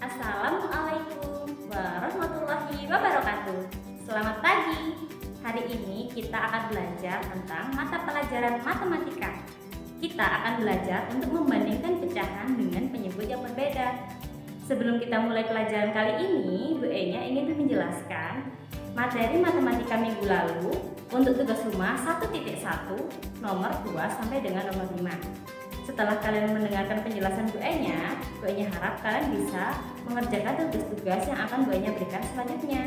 Assalamualaikum warahmatullahi wabarakatuh. Selamat pagi. Hari ini kita akan belajar tentang mata pelajaran matematika. Kita akan belajar untuk membandingkan pecahan dengan penyebut yang berbeda. Sebelum kita mulai pelajaran kali ini, Bu E-nya ingin menjelaskan materi matematika minggu lalu untuk tugas rumah 1.1 nomor 2 sampai dengan nomor 5. Setelah kalian mendengarkan penjelasan Bu E-nya harap kalian bisa mengerjakan tugas-tugas yang akan Bu E-nya berikan selanjutnya.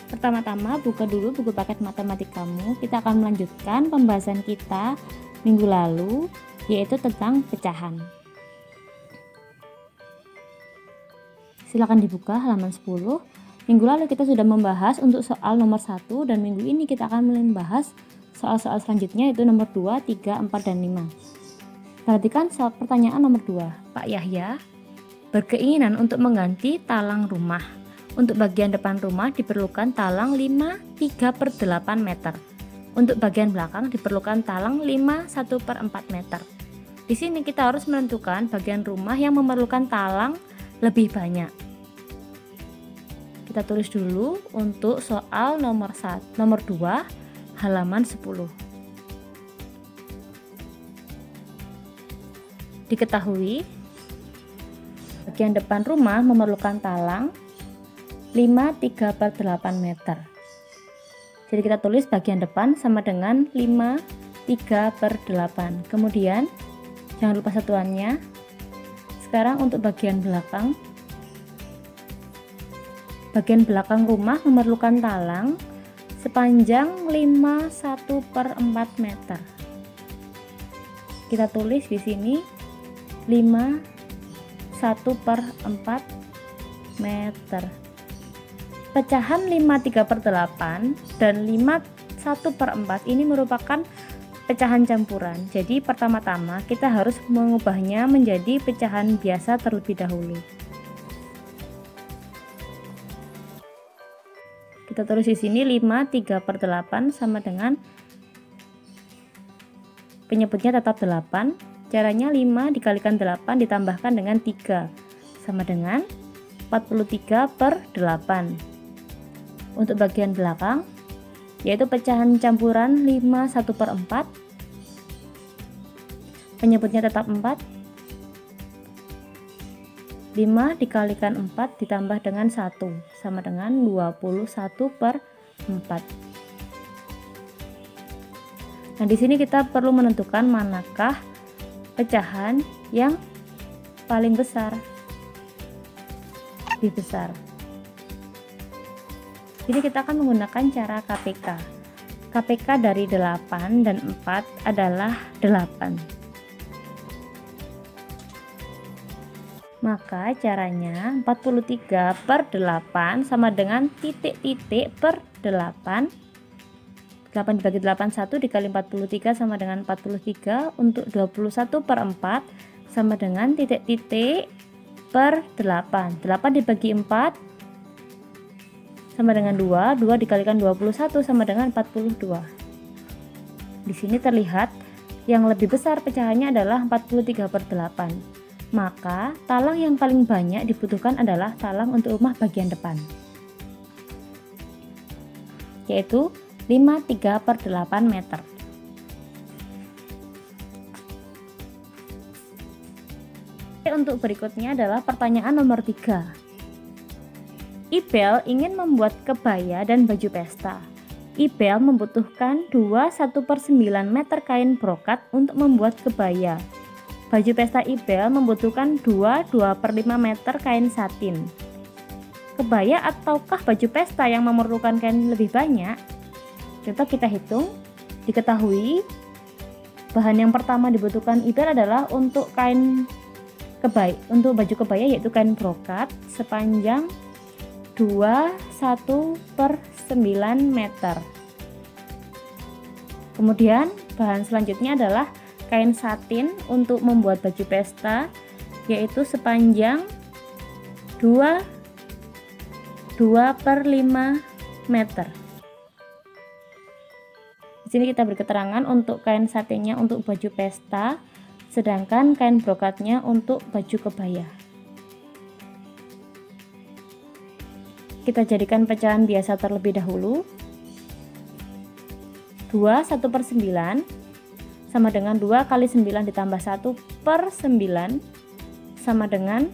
Pertama-tama buka dulu buku paket matematikamu. Kita akan melanjutkan pembahasan kita minggu lalu, yaitu tentang pecahan. Silakan dibuka halaman 10. Minggu lalu kita sudah membahas untuk soal nomor 1 dan minggu ini kita akan membahas soal-soal selanjutnya, yaitu nomor 2, 3, 4, dan 5. Perhatikan soal pertanyaan nomor 2. Pak Yahya berkeinginan untuk mengganti talang rumah. Untuk bagian depan rumah diperlukan talang 5 3/8 meter. Untuk bagian belakang diperlukan talang 5 1/4 meter. Di sini kita harus menentukan bagian rumah yang memerlukan talang lebih banyak. Kita tulis dulu untuk soal nomor 2 halaman 10. Diketahui bagian depan rumah memerlukan talang 5 3/8 meter. Jadi kita tulis bagian depan sama dengan 5 3/8. Kemudian jangan lupa satuannya. Sekarang untuk bagian belakang. Bagian belakang rumah memerlukan talang sepanjang 5 1/4 meter. Kita tulis di sini 5 1/4 meter. Pecahan 5 3/8 dan 5 1/4 ini merupakan pecahan campuran. Jadi pertama-tama kita harus mengubahnya menjadi pecahan biasa terlebih dahulu. Kita tulis di sini 5 3/8 sama dengan penyebutnya tetap 8. Caranya 5 dikalikan 8 ditambahkan dengan 3 sama dengan 43/8. Untuk bagian belakang yaitu pecahan campuran 5 1/4. Penyebutnya tetap 4. 5 dikalikan 4 ditambah dengan 1 sama dengan 21/4. Nah, di sini kita perlu menentukan manakah pecahan yang paling besar, lebih besar. Jadi kita akan menggunakan cara KPK. KPK dari 8 dan 4 adalah 8. Maka caranya 43/8 sama dengan titik-titik per 8. 8 dibagi 8 1 dikali 43 sama dengan 43. Untuk 21/4 sama dengan titik-titik per 8. 8 dibagi 4 sama dengan 2. 2 dikalikan 21 sama dengan 42. Di sini terlihat yang lebih besar pecahannya adalah 43/8. Maka talang yang paling banyak dibutuhkan adalah talang untuk rumah bagian depan, yaitu 5 3/8 meter. Untuk berikutnya adalah pertanyaan nomor 3. Ibel ingin membuat kebaya dan baju pesta. Ibel membutuhkan 2 1/9 meter kain brokat untuk membuat kebaya. Baju pesta Ibel membutuhkan 2 2/5 meter kain satin. Kebaya ataukah baju pesta yang memerlukan kain lebih banyak? Coba kita hitung. Diketahui bahan yang pertama dibutuhkan Ibel adalah untuk baju kebaya yaitu kain brokat sepanjang 2 1/9 meter. Kemudian bahan selanjutnya adalah kain satin untuk membuat baju pesta yaitu sepanjang 2 2/5 meter. Di sini kita beri keterangan untuk kain satinnya untuk baju pesta, sedangkan kain brokatnya untuk baju kebaya. Kita jadikan pecahan biasa terlebih dahulu. 2 1/9 sama dengan 2 kali 9 ditambah 1/9 sama dengan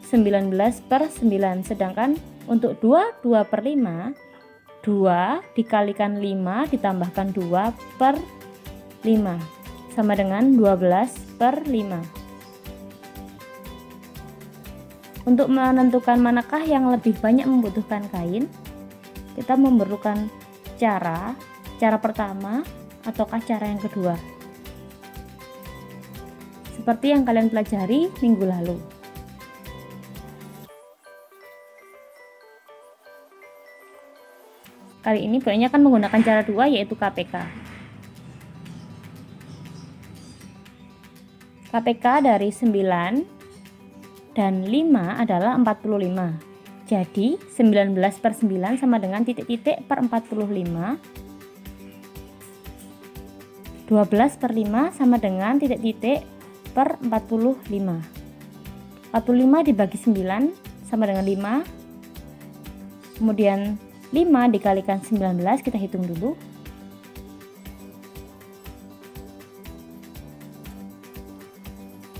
19/9. Sedangkan untuk 2/5, 2 dikalikan 5 ditambahkan 2/5 sama dengan 12/5. Untuk menentukan manakah yang lebih banyak membutuhkan kain, kita memerlukan cara pertama ataukah cara yang kedua, seperti yang kalian pelajari minggu lalu. Kali ini buahnya akan menggunakan cara 2, yaitu KPK. KPK dari 9 dan 5 adalah 45. Jadi 19/9 sama dengan titik-titik per 45. 12/5 sama dengan titik-titik per 45. 45 dibagi 9 sama dengan 5. Kemudian 5 dikalikan 19, kita hitung dulu.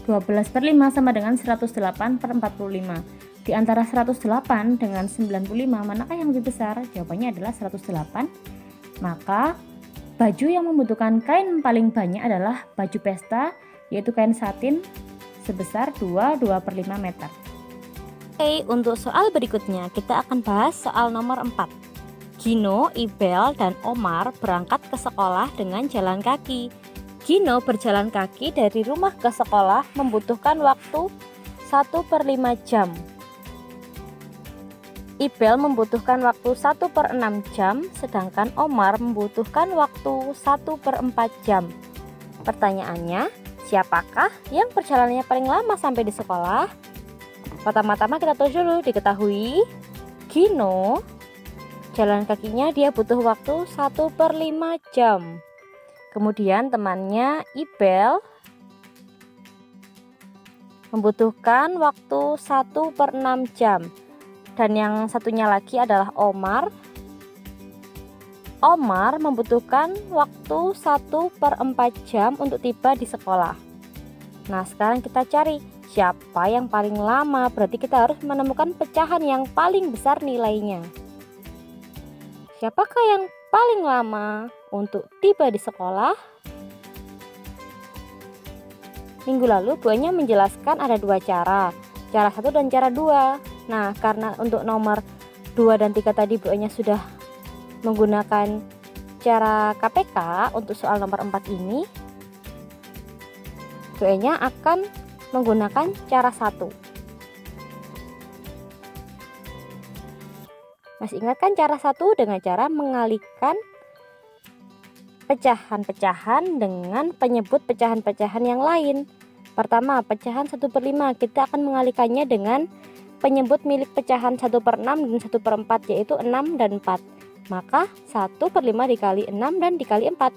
(12/5) sama dengan 108/45. Di antara 108 dengan 95, manakah yang lebih besar? Jawabannya adalah 108. Maka baju yang membutuhkan kain paling banyak adalah baju pesta, yaitu kain satin sebesar 2/5 meter. Oke, untuk soal berikutnya kita akan bahas soal nomor 4. Gino, Ibel, dan Omar berangkat ke sekolah dengan jalan kaki. Gino berjalan kaki dari rumah ke sekolah membutuhkan waktu 1/5 jam. Ibel membutuhkan waktu 1/6 jam, sedangkan Omar membutuhkan waktu 1/4 jam. Pertanyaannya, siapakah yang perjalanannya paling lama sampai di sekolah? Pertama-tama kita tulis dulu, diketahui Gino jalan kakinya dia butuh waktu 1/5 jam. Kemudian temannya Ibel membutuhkan waktu 1/6 jam. Dan yang satunya lagi adalah Omar. Omar membutuhkan waktu 1/4 jam untuk tiba di sekolah. Nah, sekarang kita cari siapa yang paling lama. Berarti kita harus menemukan pecahan yang paling besar nilainya. Siapakah yang paling lama untuk tiba di sekolah? Minggu lalu buahnya menjelaskan ada dua cara 1 dan cara 2. Nah, karena untuk nomor 2 dan 3 tadi buahnya sudah menggunakan cara KPK, untuk soal nomor 4 ini buahnya akan menggunakan cara 1. Masih ingat kan cara 1 dengan cara mengalihkan pecahan-pecahan dengan penyebut pecahan-pecahan yang lain. Pertama, pecahan 1/5 kita akan mengalihkannya dengan penyebut milik pecahan 1/6 dan 1/4, yaitu 6 dan 4. Maka 1/5 dikali 6 dan dikali 4.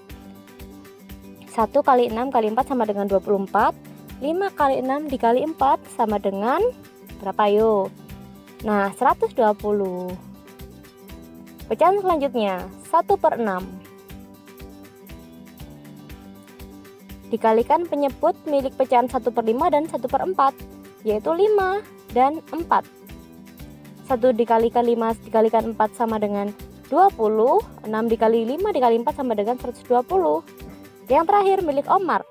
1 kali 6 kali 4 sama dengan 24. 5 kali 6 dikali 4 sama dengan berapa yuk? Nah, 120. Pecahan selanjutnya 1/6 dikalikan penyebut milik pecahan 1/5 dan 1/4, yaitu 5 dan 4. 1 dikalikan 5 dikalikan 4 sama dengan 20. 6 dikali 5 dikali 4 sama dengan 120. Yang terakhir milik Omar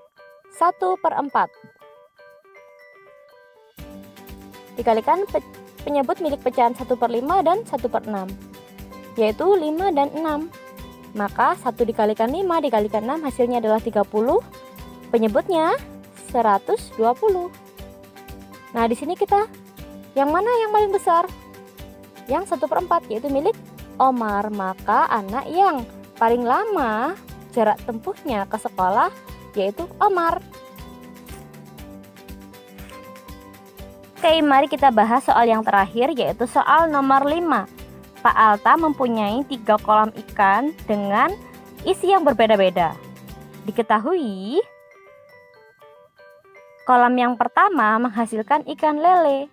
1/4 dikalikan penyebut milik pecahan 1/5 dan 1/6, yaitu 5 dan 6. Maka 1 dikalikan 5 dikalikan 6 hasilnya adalah 30. Penyebutnya 120. Nah, di sini kita yang mana yang paling besar? Yang 1/4, yaitu milik Omar. Maka anak yang paling lama jarak tempuhnya ke sekolah yaitu Omar. Oke, mari kita bahas soal yang terakhir, yaitu soal nomor 5. Pak Alta mempunyai 3 kolam ikan dengan isi yang berbeda-beda. Diketahui kolam yang pertama menghasilkan ikan lele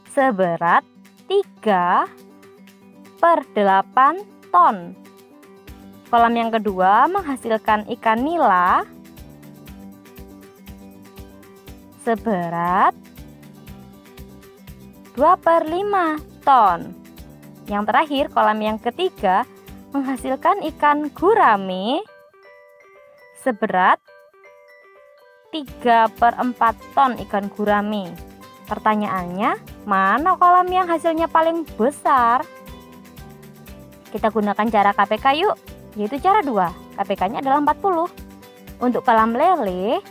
seberat 3/8 ton. Kolam yang kedua menghasilkan ikan nila seberat 2/5 ton. Yang terakhir, kolam yang ketiga menghasilkan ikan gurame seberat 3/4 ton ikan gurame. Pertanyaannya, mana kolam yang hasilnya paling besar? Kita gunakan cara KPK yuk, yaitu cara 2. KPK-nya adalah 40. Untuk kolam lele,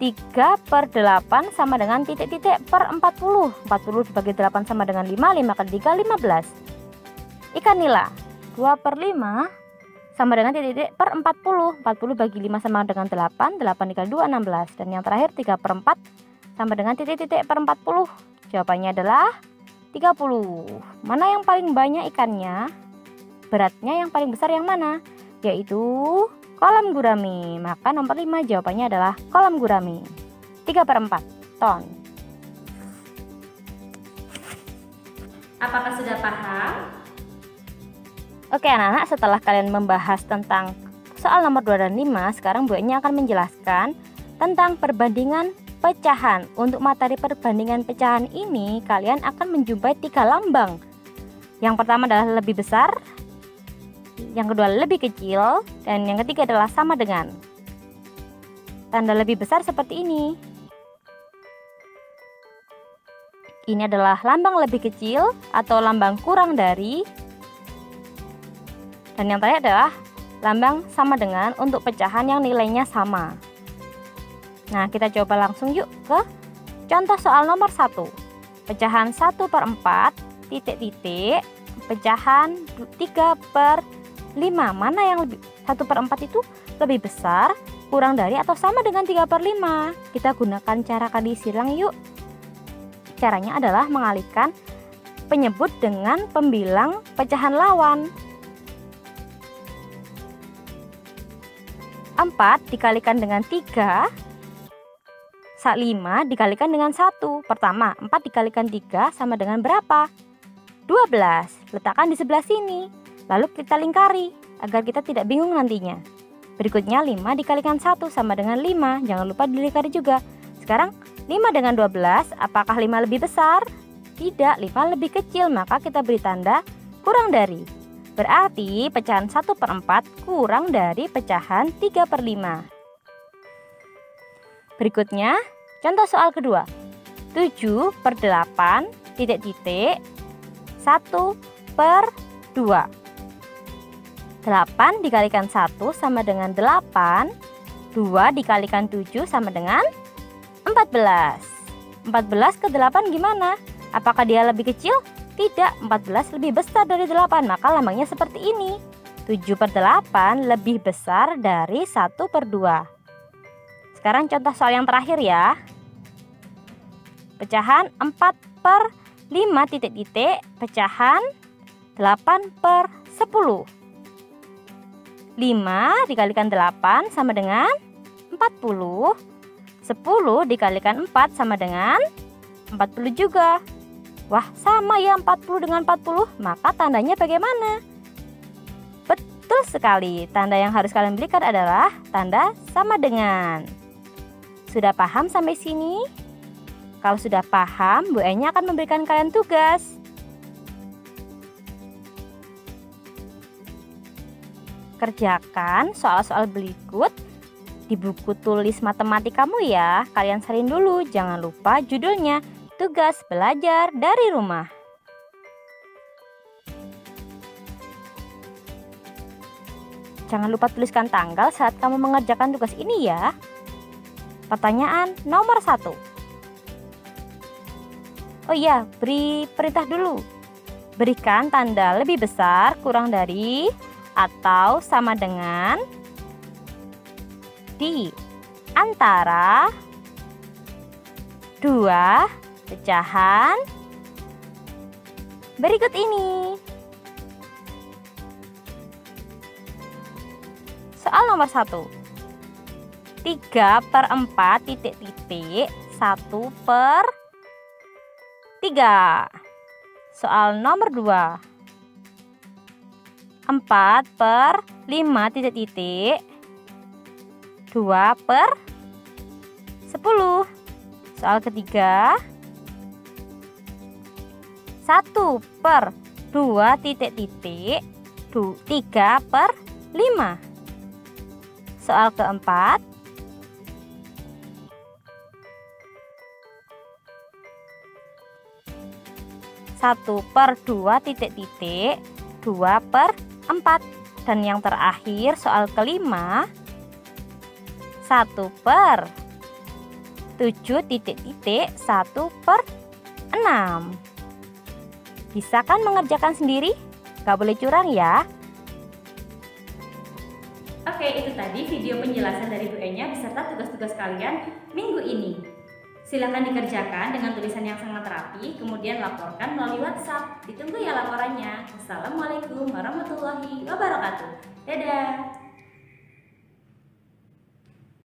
3/8 sama dengan titik-titik per 40. 40 dibagi 8 sama dengan 5, 5 kali 3, 15. Ikan nila, 2/5 sama dengan titik-titik per 40. 40 bagi 5 sama dengan 8, 8 dikali 2, 16. Dan yang terakhir 3/4 sama dengan titik-titik per 40. Jawabannya adalah 30. Mana yang paling banyak ikannya? Beratnya yang paling besar yang mana? Yaitu kolam gurame. Maka nomor 5 jawabannya adalah kolam gurame. 3/4 ton. Apakah sudah paham? Oke anak-anak, setelah kalian membahas tentang soal nomor 2 dan 5, sekarang Bu Enya akan menjelaskan tentang perbandingan pecahan. Untuk materi perbandingan pecahan ini, kalian akan menjumpai 3 lambang. Yang pertama adalah lebih besar, yang kedua lebih kecil, dan yang ketiga adalah sama dengan. Tanda lebih besar seperti ini. Ini adalah lambang lebih kecil atau lambang kurang dari. Dan yang terakhir adalah lambang sama dengan untuk pecahan yang nilainya sama. Nah, kita coba langsung yuk ke contoh soal nomor 1. Pecahan 1/4 titik-titik, pecahan 3/5. Mana yang lebih 1/4 itu lebih besar, kurang dari, atau sama dengan 3/5? Kita gunakan cara kali silang yuk. Caranya adalah mengalihkan penyebut dengan pembilang pecahan lawan. 4 dikalikan dengan 3, 5 dikalikan dengan 1. Pertama, 4 dikalikan 3 sama dengan berapa? 12. Letakkan di sebelah sini. Lalu kita lingkari agar kita tidak bingung nantinya. Berikutnya 5 dikalikan 1 sama dengan 5. Jangan lupa dilingkari juga. Sekarang 5 dengan 12, apakah 5 lebih besar? Tidak, 5 lebih kecil. Maka kita beri tanda kurang dari. Berarti pecahan 1/4 kurang dari pecahan 3/5. Berikutnya, contoh soal kedua. 7/8 titik-titik 1/2. 8 dikalikan 1 sama dengan 8. 2 dikalikan 7 sama dengan 14. 14 ke 8 gimana? Apakah dia lebih kecil? Tidak, 14 lebih besar dari 8, maka lambangnya seperti ini. 7/8 lebih besar dari 1/2. Sekarang contoh soal yang terakhir ya. Pecahan 4/5 titik-titik, pecahan 8/10. 5 dikalikan 8 sama dengan 40. 10 dikalikan 4 sama dengan 40 juga. Wah, sama ya 40 dengan 40, maka tandanya bagaimana? Betul sekali, tanda yang harus kalian berikan adalah tanda sama dengan. Sudah paham sampai sini? Kalau sudah paham, Bu Enya akan memberikan kalian tugas. Kerjakan soal-soal berikut di buku tulis matematikamu ya. Kalian salin dulu, jangan lupa judulnya. Tugas belajar dari rumah. Jangan lupa tuliskan tanggal saat kamu mengerjakan tugas ini ya. Pertanyaan nomor 1. Oh iya, beri perintah dulu. Berikan tanda lebih besar, kurang dari, atau sama dengan di antara 2 pecahan berikut ini. Soal nomor 1. 3/4 titik-titik 1/3. Soal nomor 2. 4 per 5 titik-titik 2 per 10. Soal ketiga, 1 per 2 titik-titik 3 per 5. Soal keempat, 1 per 2 titik-titik 2 per 4. Dan yang terakhir soal kelima, 1 per 7 titik-titik 1 per 6. Bisa kan mengerjakan sendiri? Gak boleh curang ya. Oke, itu tadi video penjelasan dari Bu Enya beserta tugas-tugas kalian minggu ini. Silahkan dikerjakan dengan tulisan yang sangat rapi, kemudian laporkan melalui WhatsApp. Ditunggu ya laporannya. Wassalamualaikum warahmatullahi wabarakatuh. Dadah.